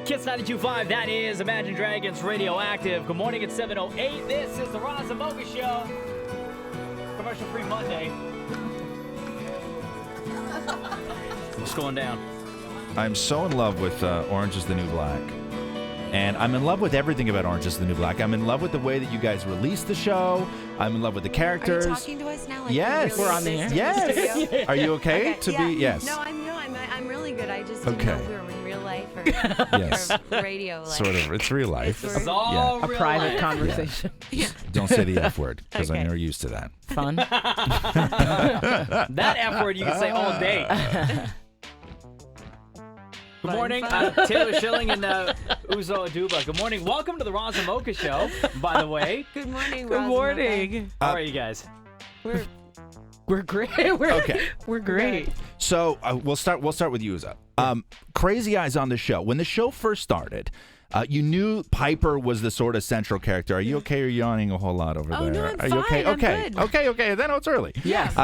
Kiss 92.5, that is Imagine Dragons Radioactive. Good morning, it's 7:08. This is the Roz and Mocha Show. Commercial-free Monday. What's going down? I'm so in love with Orange is the New Black. And I'm in love with everything about Orange is the New Black. I'm in love with the way that you guys release the show. I'm in love with the characters. Are you talking to us now? Like yes. We're on the air. Yes. Are you okay to be? Yes. No, I'm really good. I just didn't know if we were in real life or, yes. or radio life. Sort of. It's real life. It's all a private conversation. Yeah. Don't say the F word because I'm never used to that. Fun. That F word you can say all day. Good morning, Taylor Schilling and Uzo Aduba. Good morning. Welcome to the Roz and Mocha Show, by the way. Good morning, Good morning. How are you guys? We're great. We're great. So we'll start with you, Uzo. Crazy Eyes on the show. When the show first started, you knew Piper was the sort of central character. Are you okay? Or yawning a whole lot over there? No, I'm Are you okay? fine. Okay. I'm good. Okay. Then it's early. Yes.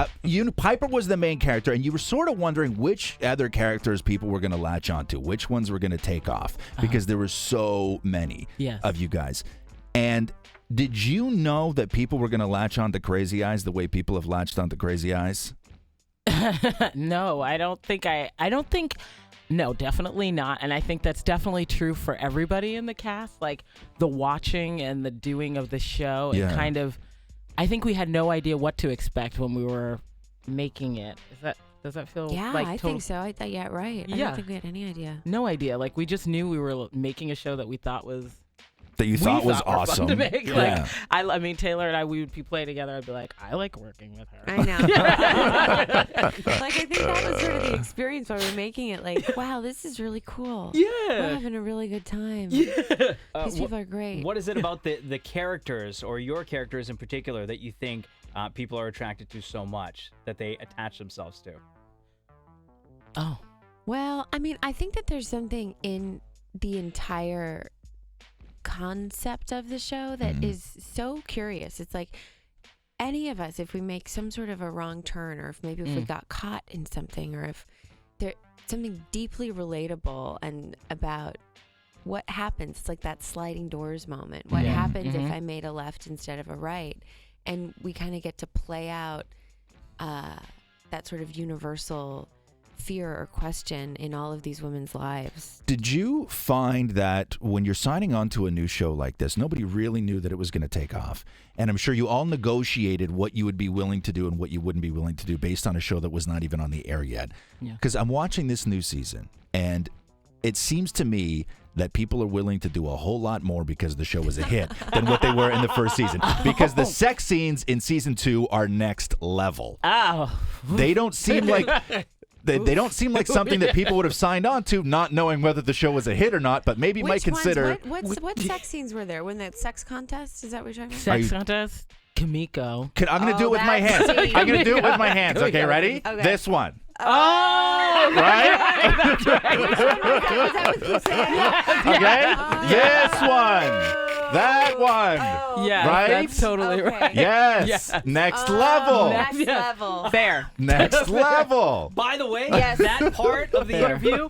Piper was the main character, and you were sort of wondering which other characters people were going to latch onto, which ones were going to take off, because there were so many of you guys. And did you know that people were going to latch on to Crazy Eyes the way people have latched on to Crazy Eyes? No, I don't think. No, definitely not. And I think that's definitely true for everybody in the cast. Like the watching and the doing of the show. Yeah. And kind of, I think we had no idea what to expect when we were making it. Does that feel like I think so. I thought, right. I don't think we had any idea. No idea. Like we just knew we were making a show that we thought was was awesome. Fun to make. Yeah. Like, I mean, Taylor and I, we would be playing together. I'd be like, I like working with her. I know. Like, I think that was sort of the experience while we were making it. Like, wow, this is really cool. Yeah. We're having a really good time. Yeah. These people are great. What is it about the characters, or your characters in particular, that you think people are attracted to so much that they attach themselves to? Oh. Well, I mean, I think that there's something in the entire concept of the show that is so curious. It's like any of us, if we make some sort of a wrong turn, or if maybe if we got caught in something, or if there's something deeply relatable and about what happens. It's like that sliding doors moment. What happens if I made a left instead of a right? And we kind of get to play out that sort of universal fear or question in all of these women's lives. Did you find that when you're signing on to a new show like this, nobody really knew that it was going to take off? And I'm sure you all negotiated what you would be willing to do and what you wouldn't be willing to do based on a show that was not even on the air yet. Because I'm watching this new season, and it seems to me that people are willing to do a whole lot more because the show was a hit than what they were in the first season. Because the sex scenes in season 2 are next level. Oh. They don't seem like... They don't seem like something that people would have signed on to, not knowing whether the show was a hit or not, but maybe might consider. What sex scenes were there? When that sex contest? Is that what you're talking about? Sex contest? Kimiko. I'm going to do it with my hands. I'm going to do it with my hands. Okay, ready? Okay. This one. Oh! Right? Was that what you said? Okay? This one. That one. Yeah, right? That's totally right. Yes. Next level. Next level. Fair. Next level. By the way, Yes. that part of the interview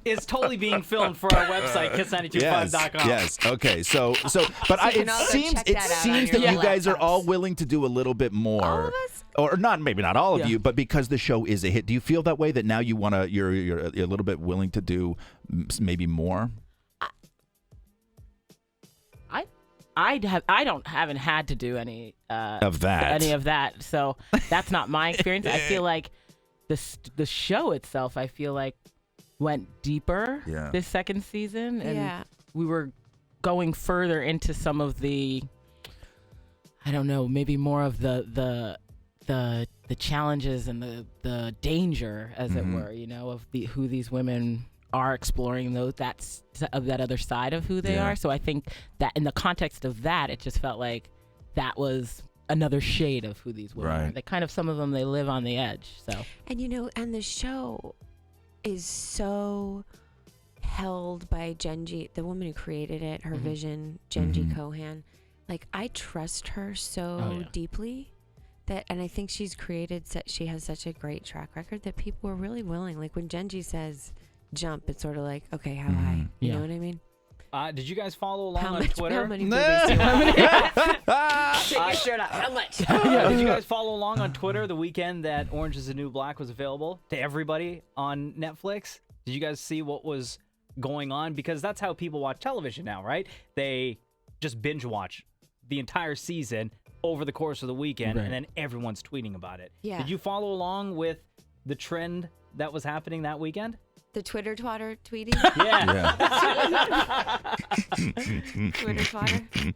is totally being filmed for our website, kiss925.com. Yes. Okay. So, but you can it also seems check that out on that your you guys are laptops. all willing to do a little bit more. All of us? Or not, maybe not all of Yeah. you, but because the show is a hit, do you feel that way? That now you want to, you're a little bit willing to do maybe more? Haven't had to do any Of that. So that's not my experience. I feel like the show itself, I feel like, went deeper this second season, and we were going further into some of the, I don't know, maybe more of the challenges and the danger, as it were, of who these women are exploring, that other side of who they are. So I think that in the context of that, it just felt like that was another shade of who these women are. They kind of, some of them, they live on the edge. So And the show is so held by Genji, the woman who created it, her vision, Genji Kohan. Like, I trust her so deeply that, and I think she has such a great track record that people are really willing. Like when Genji says, jump. It's sort of like, okay, how high? You know what I mean? Did you guys follow along on Twitter? How many boobies do you want? Take your shirt off. How much? Did you guys follow along on Twitter the weekend that Orange is the New Black was available to everybody on Netflix? Did you guys see what was going on? Because that's how people watch television now, right? They just binge watch the entire season over the course of the weekend, and then everyone's tweeting about it. Yeah. Did you follow along with the trend that was happening that weekend? The Twitter twatter tweeting? Yeah. Twitter twatter.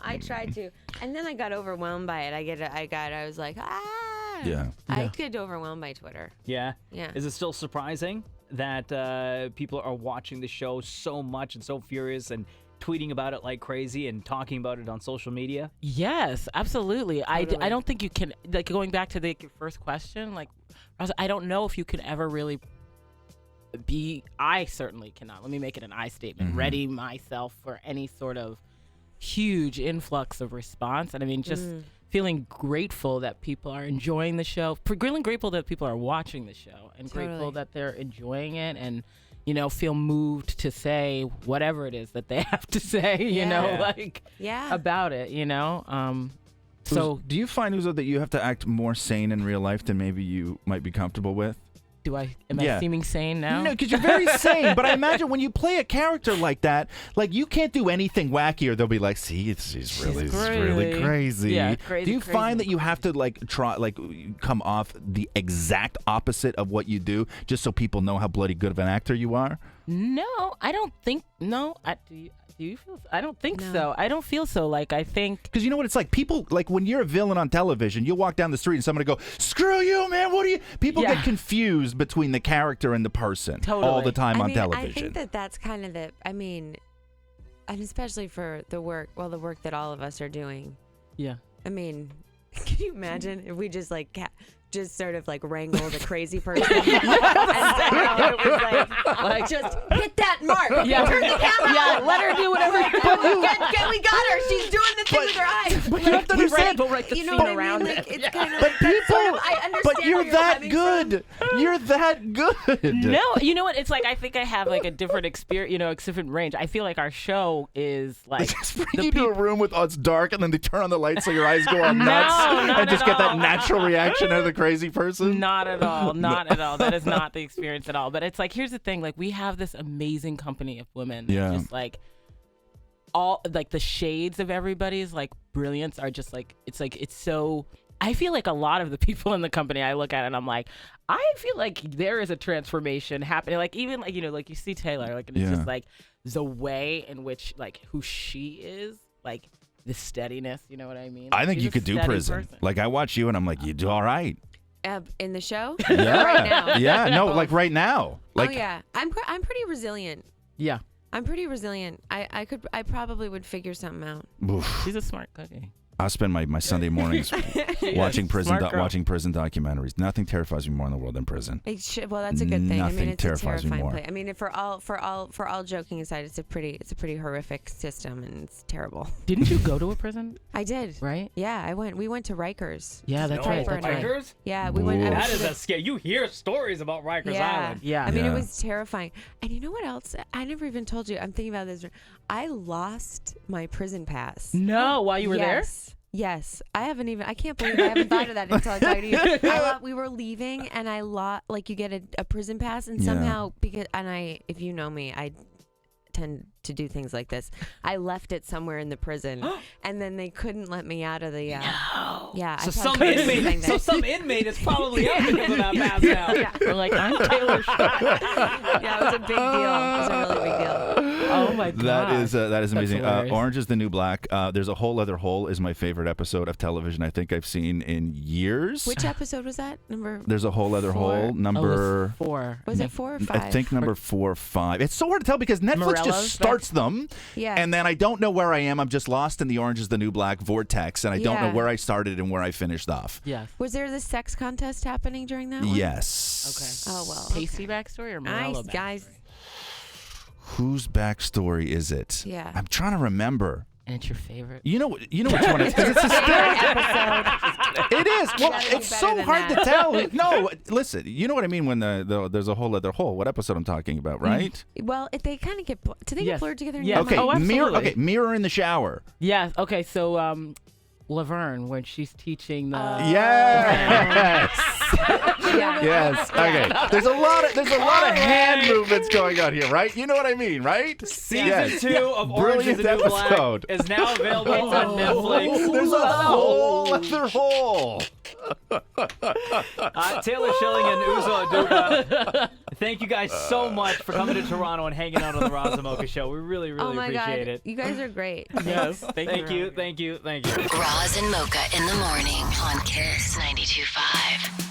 I tried to, and then I got overwhelmed by it. I was like, Yeah. I get overwhelmed by Twitter. Yeah. Yeah. Is it still surprising that people are watching the show so much and so furious and tweeting about it like crazy and talking about it on social media? Yes, absolutely. Totally. I don't think you can, like, going back to your first question, like, I don't know if you can ever really I certainly cannot, let me make it an I statement, ready myself for any sort of huge influx of response. And I mean, just feeling grateful that people are enjoying the show, feeling grateful that people are watching the show, and grateful that they're enjoying it, and feel moved to say whatever it is that they have to say, about it, So do you find, Uzo, that you have to act more sane in real life than maybe you might be comfortable with? Am I seeming sane now? No, because you're very sane. But I imagine when you play a character like that, like, you can't do anything wacky, or they'll be like, "See, she's really crazy." Yeah, crazy. Do you find that you have to come off the exact opposite of what you do, just so people know how bloody good of an actor you are? No, I don't think. No, do you feel? I don't think so. I don't feel so. Like, I think, because you know what it's like. People, like, when you're a villain on television, you'll walk down the street and somebody go, "Screw you, man! What are you?" People get confused between the character and the person all the time on television. I think that's kind of and especially for the work that all of us are doing. Yeah. I mean, can you imagine if we just just sort of wrangle the crazy person and somehow it was like just hit that mark. Yeah. Turn the camera. Yeah, let her do whatever. We got her. She's doing the thing with her eyes. But you have to understand. You know what I mean? It's kind of but people, I understand. but you're that good. You're that good. No, you know what? It's like, I think I have a different experience, a different range. I feel like our show is like, they just bring you to a room with it's dark, and then they turn on the lights so your eyes go all nuts, and just get that natural reaction of the crazy person. Not at all. Not at all. That is not the experience at all. But it's like, here's the thing. Like, we have this amazing company of women. Yeah. Just all the shades of everybody's brilliance are just it's so. I feel like a lot of the people in the company, I look at it and I'm like, I feel like there is a transformation happening. Like, even you see Taylor, and it's just the way in which who she is, the steadiness. You know what I mean? I think you could do prison. Person. I watch you and I'm like, you do all right. In the show? Yeah. Right now. Yeah. No, right now. Oh yeah, I'm pretty resilient. Yeah. I'm pretty resilient. I probably would figure something out. Oof. She's a smart cookie. I'll spend my Sunday mornings watching prison documentaries. Nothing terrifies me more in the world than prison. Well, that's a good thing. Nothing it's terrifies a terrifying me more. place. I mean, for all joking aside, it's a pretty horrific system, and it's terrible. Didn't you go to a prison? I did. Right? Yeah, I went. We went to Rikers. Yeah, that's right. Rikers? Yeah, we went. That is a scare. You hear stories about Rikers Island. Yeah. I mean, it was terrifying. And you know what else? I never even told you. I'm thinking about this. I lost my prison pass. No, while you were there? Yes. I can't believe I haven't thought of that until I talked to you. We were leaving and I lost, you get a prison pass, and somehow, if you know me, I tend to do things like this. I left it somewhere in the prison, and then they couldn't let me out of the. No. Yeah. So some inmate is probably out because of that pass now. Yeah. We're like, I'm Taylor Swift. Yeah, it was a big deal. It was a really big deal. Oh my god. That is amazing. Orange is the New Black. There's a Whole Other Hole is my favorite episode of television I think I've seen in years. Which episode was that? There's a Whole Other Hole. Number 4. Was it 4 or 5? I think number 4 or 5. It's so hard to tell because Netflix just starts them. Yeah. And then I don't know where I am. I'm just lost in the Orange is the New Black vortex, and I don't know where I started and where I finished off. Yeah. Was there the sex contest happening during that one? Yes. Okay. Oh well. Tasty backstory or Morello backstory? Guys. Whose backstory is it? Yeah. I'm trying to remember. And it's your favorite. You know which one it is? It's hysterical. It is. Well, it's so hard to tell. No, listen. You know what I mean when there's a whole other hole. What episode I'm talking about, right? Well, if they kind of get, do they get blurred together? In Okay, Oh, mirror. Okay, mirror in the shower. Yes. Okay. So, Laverne, when she's teaching the. Yes. Yes. Okay. There's a lot of hand movements going on here, right? You know what I mean, right? Season 2 of Orange is the New episode. Black is now available on Netflix. There's a whole other hole. Taylor Schilling and Uzo Aduba, thank you guys so much for coming to Toronto and hanging out on the Roz and Mocha Show. We really, really appreciate it. You guys are great. Yes. Thank you. Roz and Mocha in the morning on Kiss 92.5.